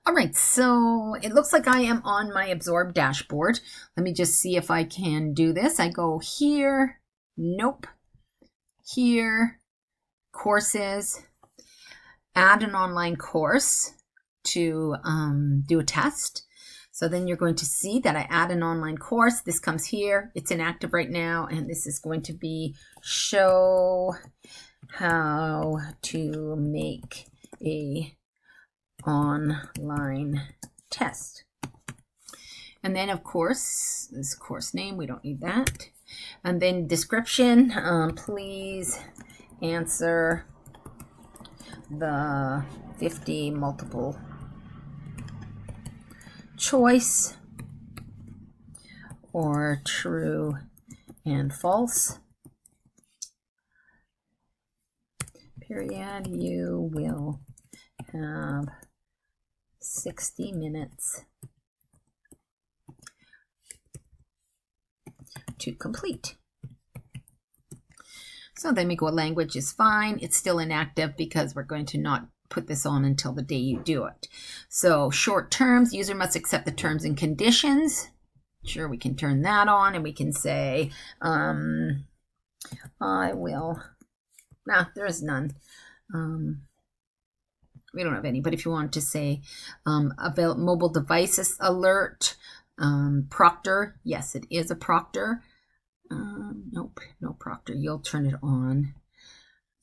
All right, so it looks like I am on my Absorb dashboard. Let me just see if I can do this. I go here, nope, here, courses, add an online course to do a test. So then you're going to see that I add an online course. This comes here. It's inactive right now, and this is going to be show how to make a online test. And then, of course, this course name, we don't need that. And then description, please answer the 50 multiple choice or true and false. Period. You will have 60 minutes to complete. So then we go, language is fine. It's still inactive because we're going to not put this on until the day you do it. So short terms, user must accept the terms and conditions. Sure, we can turn that on and we can say, I will, there is none. We don't have any, but if you want to say mobile devices alert, Proctor, yes, it is a Proctor. Nope, no Proctor. You'll turn it on.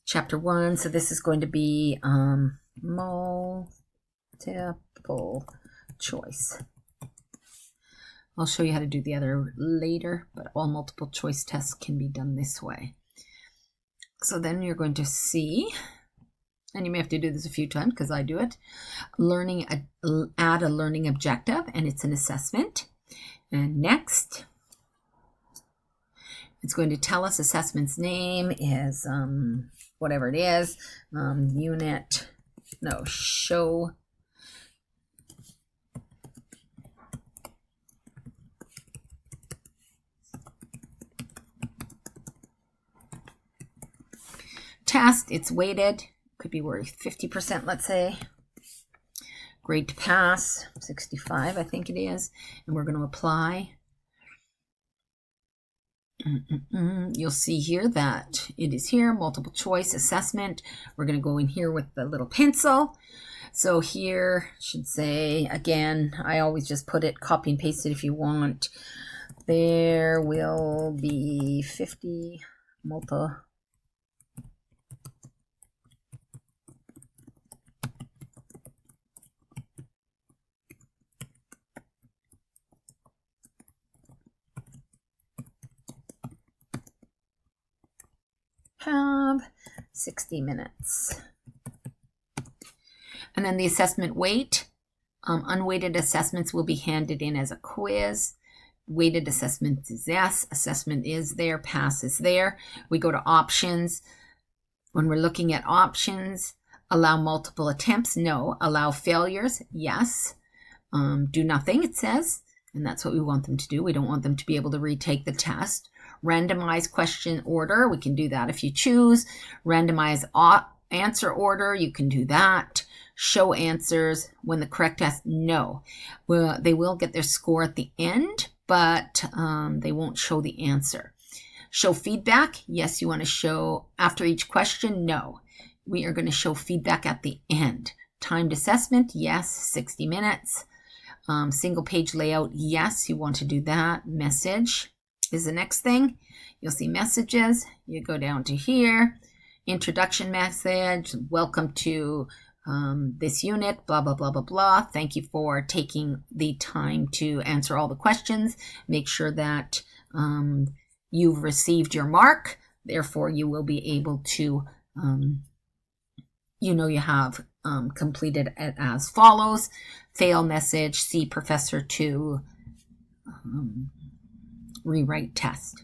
Chapter 1, so this is going to be multiple choice. I'll show you how to do the other later, but all multiple choice tests can be done this way. So then you're going to see, and you may have to do this a few times because I do it, add a learning objective, and it's an assessment. And next, it's going to tell us assessment's name is whatever it is, show test. It's weighted, could be worth 50%, let's say. Grade to pass, 65, I think it is, and we're going to apply. You'll see here that it is here, multiple choice assessment. We're going to go in here with the little pencil. So here should say, again, I always just put it, copy and paste it if you want. There will be 50 have 60 minutes. And then the assessment weight. Unweighted assessments will be handed in as a quiz. Weighted assessment is yes. Assessment is there. Pass is there. We go to options. When we're looking at options, allow multiple attempts. No. Allow failures. Yes. Do nothing, it says. And that's what we want them to do. We don't want them to be able to retake the test. Randomize question order. We can do that if you choose. Randomize answer order. You can do that. Show answers when the correct test. No. Well, they will get their score at the end, but they won't show the answer. Show feedback. Yes, you want to show after each question. No. We are going to show feedback at the end. Timed assessment. Yes, 60 minutes. Single page layout. Yes, you want to do that. Message is the next thing. You'll see messages. You go down to here. Introduction message. Welcome to this unit, blah, blah, blah, blah, blah. Thank you for taking the time to answer all the questions. Make sure that you've received your mark. Therefore, you will be able to, you have completed it as follows. Fail message, see professor to rewrite test.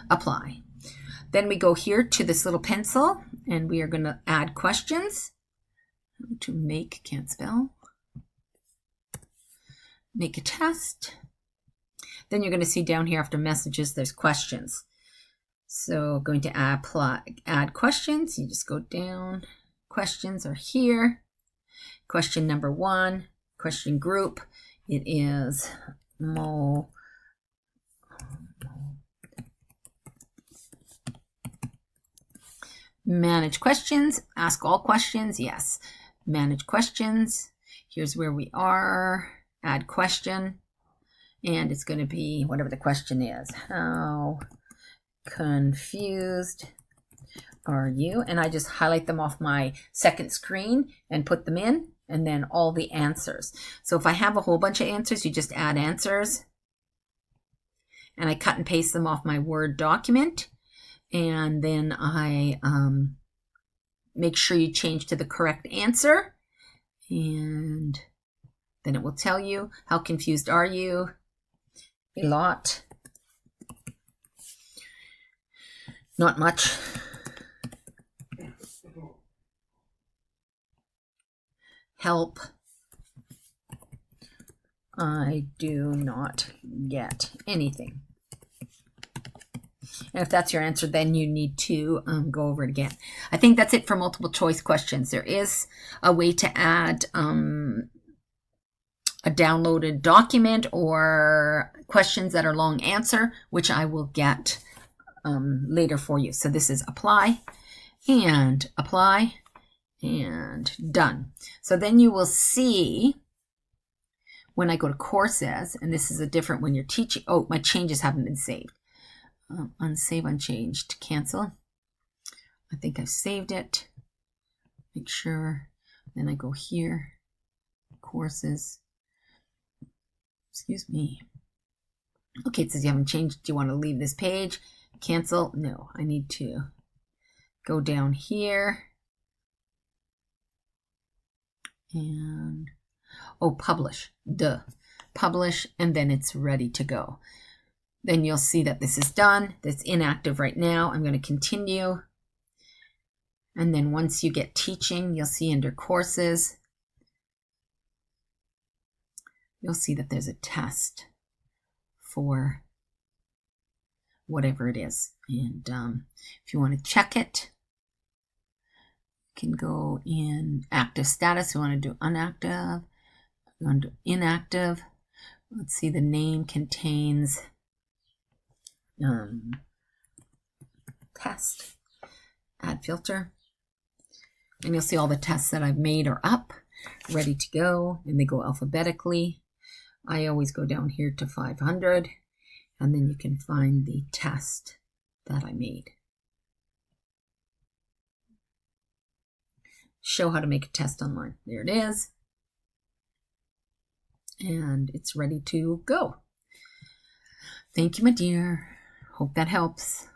Apply. Then we go here to this little pencil and we are going to add questions. To make, can't spell. Make a test. Then you're going to see down here after messages, there's questions. So going to add questions. You just go down. Questions are here. Question number 1. question group. It is manage questions, ask all questions. Yes, manage questions. Here's where we are. Add question. And it's going to be whatever the question is. How confused are you? And I just highlight them off my second screen and put them in, and then all the answers. So if I have a whole bunch of answers, you just add answers. And I cut and paste them off my Word document. And then I make sure you change to the correct answer. And then it will tell you, how confused are you? A lot. Not much. Help. I do not get anything. And if that's your answer, then you need to go over it again. I think that's it for multiple choice questions. There is a way to add a downloaded document or questions that are long answer, which I will get later for you. So this is apply and done. So then you will see when I go to courses, and this is a different when you're teaching. Oh, my changes haven't been saved. Unsave, unchanged, cancel. I think I've saved it. Make sure. Then I go here, courses. Excuse me. Okay, it says you haven't changed. Do you want to leave this page? Cancel. No, I need to go down here. And, oh, publish. Duh. Publish, and then it's ready to go. Then you'll see that this is done. That's inactive right now. I'm going to continue. And then once you get teaching, you'll see under courses, you'll see that there's a test for whatever it is. And if you want to check it, you can go in active status. You want to do inactive. You want to do inactive. Let's see, the name contains test. Add filter. And you'll see all the tests that I've made are up, ready to go, and they go alphabetically. I always go down here to 500, and then you can find the test that I made. Show how to make a test online. There it is. And it's ready to go. Thank you, my dear. Hope that helps.